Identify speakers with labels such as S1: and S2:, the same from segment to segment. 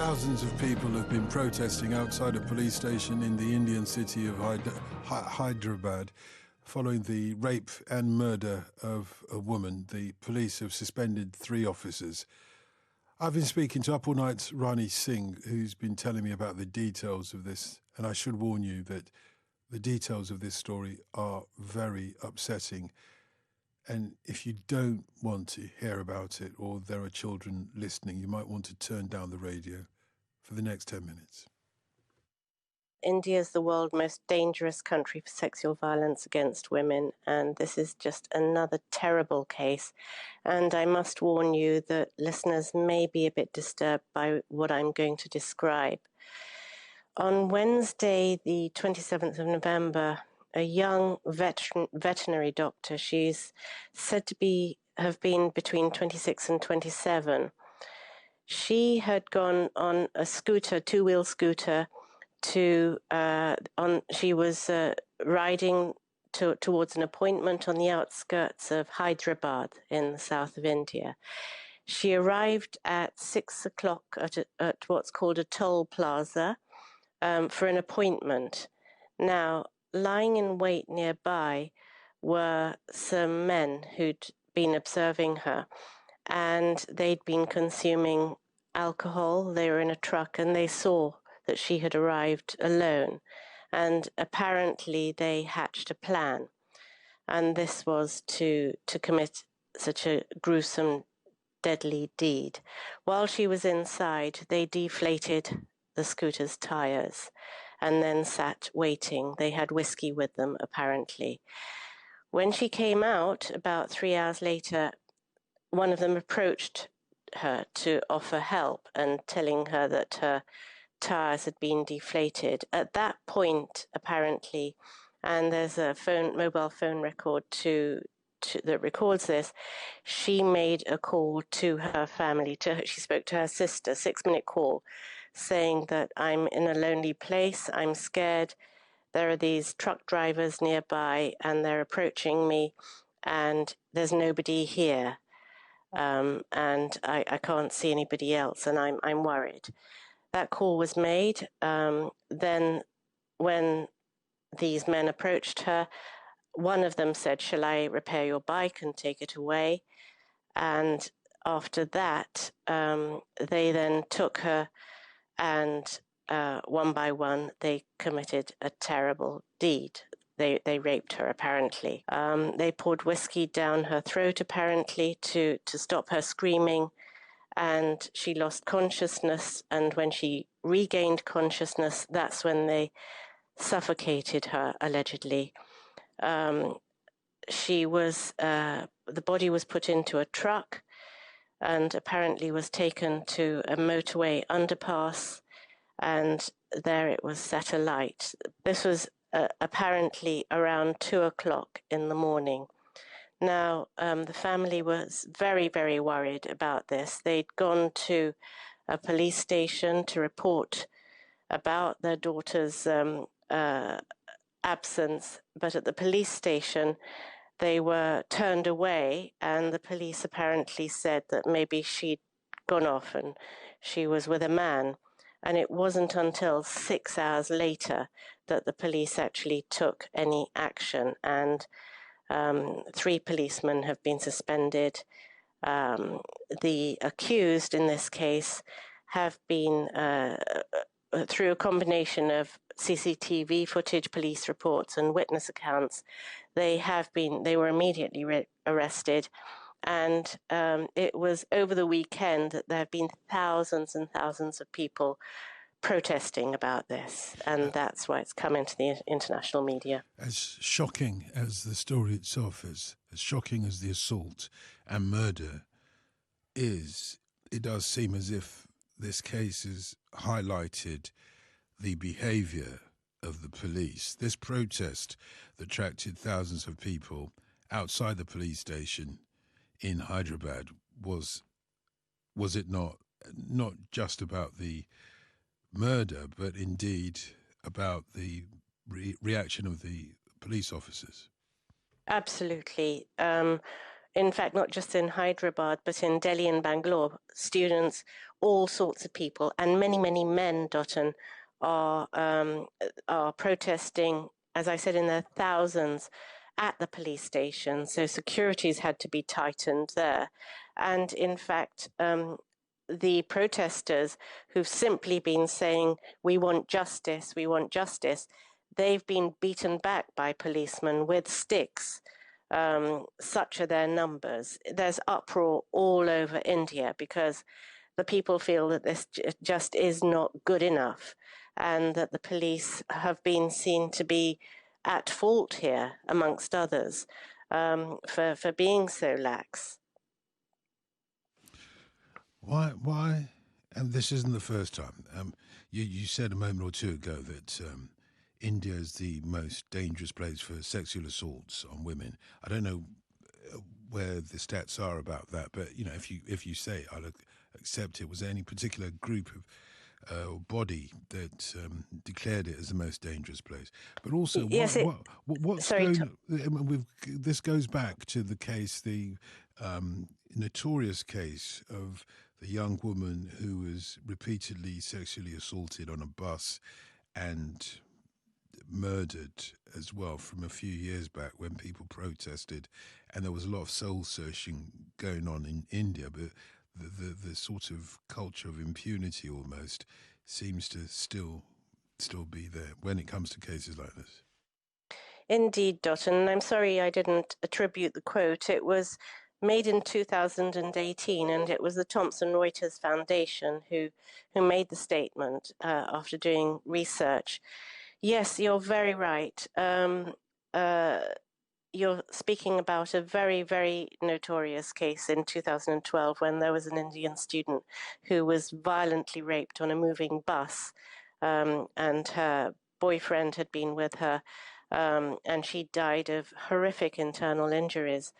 S1: Thousands of people have been protesting outside a police station in the Indian city of Hyderabad following the rape and murder of a woman. The police have suspended 3 officers. I've been speaking to Up All Night's Rani Singh, who's been telling me about the details of this, and I should warn you that the details of this story are very upsetting. And if you don't want to hear about it, or there are children listening, you might want to turn down the radio for the next 10 minutes.
S2: India is the world's most dangerous country for sexual violence against women, and this is just another terrible case. And I must warn you that listeners may be a bit disturbed by what I'm going to describe. On Wednesday, the 27th of November, a young veterinary doctor, she's said to have been between 26 and 27. She had gone on a scooter, 2-wheel scooter, she was riding towards an appointment on the outskirts of Hyderabad in the south of India. She arrived at 6 o'clock at what's called a toll plaza for an appointment. Now, lying in wait nearby were some men who'd been observing her, and they'd been consuming alcohol. They were in a truck, and they saw that she had arrived alone, and apparently they hatched a plan, and this was to commit such a gruesome, deadly deed. While she was inside, they deflated the scooter's tires and then sat waiting. They had whiskey with them, apparently. When she came out, about 3 hours later, one of them approached her to offer help and telling her that her tires had been deflated. At that point, apparently, and there's a mobile phone record that records this, she made a call to her family. She spoke to her sister, 6-minute call, saying that I'm in a lonely place, I'm scared, there are these truck drivers nearby and they're approaching me and there's nobody here, and I can't see anybody else, and I'm worried. That call was made. Then when these men approached her, one of them said, "Shall I repair your bike and take it away?" And after that, they then took her, and one by one, they committed a terrible deed. They raped her, apparently. They poured whiskey down her throat, apparently, to stop her screaming, and she lost consciousness. And when she regained consciousness, that's when they suffocated her, allegedly. The body was put into a truck and apparently was taken to a motorway underpass, and there it was set alight. This was apparently around 2 o'clock in the morning. Now, the family was very, very worried about this. They'd gone to a police station to report about their daughter's absence, but at the police station, they were turned away, and the police apparently said that maybe she'd gone off and she was with a man. And it wasn't until 6 hours later that the police actually took any action, and 3 policemen have been suspended. The accused in this case have been, through a combination of CCTV footage, police reports, and witness accounts, they were immediately arrested. And it was over the weekend that there have been thousands and thousands of people protesting about this, and that's why it's come into the international media.
S1: As shocking as the story itself is, as shocking as the assault and murder is, it does seem as if this case has highlighted the behaviour of the police. This protest that attracted thousands of people outside the police station in Hyderabad was it not just about the murder, but indeed about the reaction of the police officers?
S2: Absolutely. in fact, not just in Hyderabad, but in Delhi and Bangalore, students, all sorts of people, and many, many men, Dotun, are protesting, as I said, in their thousands at the police station. So securities had to be tightened there. And in fact, the protesters who've simply been saying, we want justice, they've been beaten back by policemen with sticks. Such are their numbers. There's uproar all over India because the people feel that this just is not good enough and that the police have been seen to be at fault here, amongst others, for being so lax.
S1: Why? And this isn't the first time. You said a moment or two ago that India is the most dangerous place for sexual assaults on women. I don't know where the stats are about that, but if you say it, I'll accept it. Was there any particular group of or body that declared it as the most dangerous place? But also,
S2: Yes,
S1: what's
S2: sorry.
S1: going? This goes back to the case, the notorious case of the young woman who was repeatedly sexually assaulted on a bus and murdered as well from a few years back when people protested, and there was a lot of soul searching going on in India, but the sort of culture of impunity almost seems to still be there when it comes to cases like this.
S2: Indeed, Dotton, and I'm sorry I didn't attribute the quote. It was made in 2018, and it was the Thomson Reuters Foundation who made the statement after doing research. Yes, you're very right. You're speaking about a very, very notorious case in 2012 when there was an Indian student who was violently raped on a moving bus, and her boyfriend had been with her, and she died of horrific internal injuries.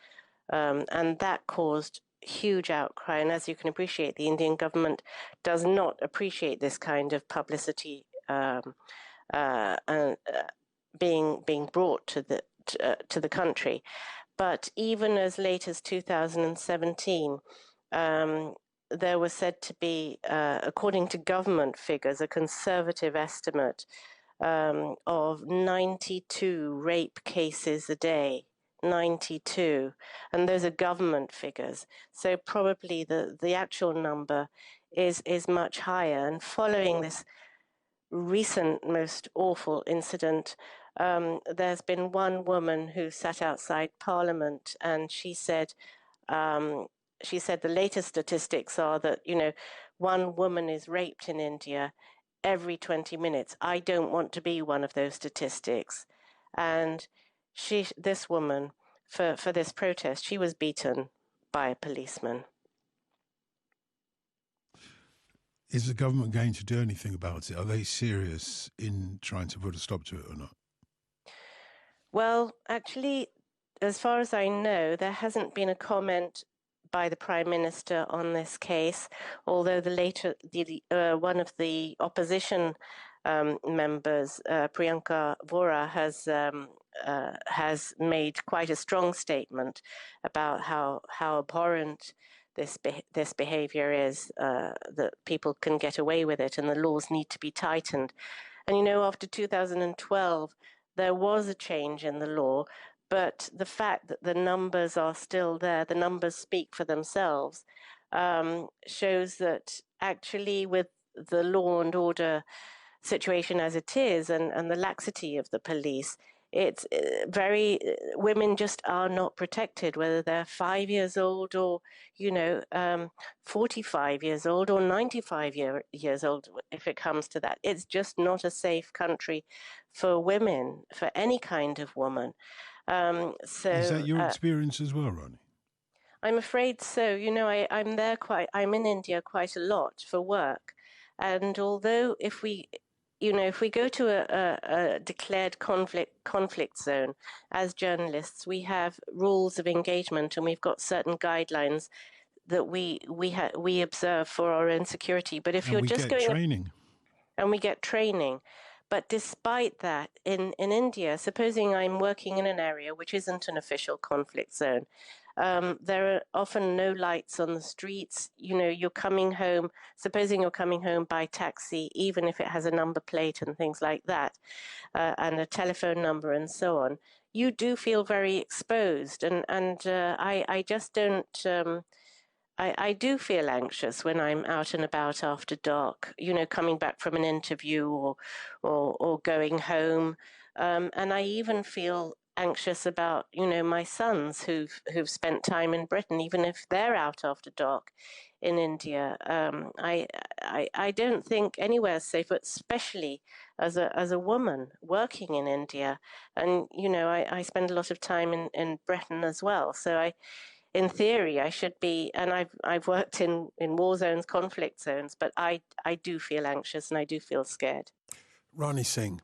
S2: And that caused huge outcry. And as you can appreciate, the Indian government does not appreciate this kind of publicity and being brought to the country. But even as late as 2017, there was said to be, according to government figures, a conservative estimate of 92 rape cases a day. 92, and those are government figures. So probably the actual number is much higher. And following this recent most awful incident, there's been one woman who sat outside Parliament, and she said the latest statistics are that one woman is raped in India every 20 minutes. I don't want to be one of those statistics. And this woman, for this protest, she was beaten by a policeman.
S1: Is the government going to do anything about it? Are they serious in trying to put a stop to it or not?
S2: Well, actually, as far as I know, there hasn't been a comment by the Prime Minister on this case, although one of the opposition members, Priyanka Vora, has made quite a strong statement about how abhorrent this behavior is, that people can get away with it and the laws need to be tightened. And after 2012, there was a change in the law, but the fact that the numbers are still there, the numbers speak for themselves, shows that actually with the law and order situation as it is and the laxity of the police, it's women just are not protected, whether they're 5 years old or 45 years old or 95 years old. If it comes to that, it's just not a safe country for women, for any kind of woman. So
S1: is that your experience as well, Ronnie?
S2: I'm afraid so. I'm in India quite a lot for work, and although if we go to a declared conflict zone as journalists, we have rules of engagement and we've got certain guidelines that we observe for our own security. But if you're just going
S1: training,
S2: and we get training. But despite that, in India, supposing I'm working in an area which isn't an official conflict zone, There are often no lights on the streets. You know, you're coming home, supposing you're coming home by taxi, even if it has a number plate and things like that, and a telephone number and so on, you do feel very exposed. I just don't. I do feel anxious when I'm out and about after dark, you know, coming back from an interview or going home. And I even feel anxious about, you know, my sons who've spent time in Britain, even if they're out after dark in India. I don't think anywhere's safe, especially as a woman working in India. And, you know, I spend a lot of time in Britain as well. So in theory, I should be, and I've worked in war zones, conflict zones, but I do feel anxious and I do feel scared.
S1: Rani Singh,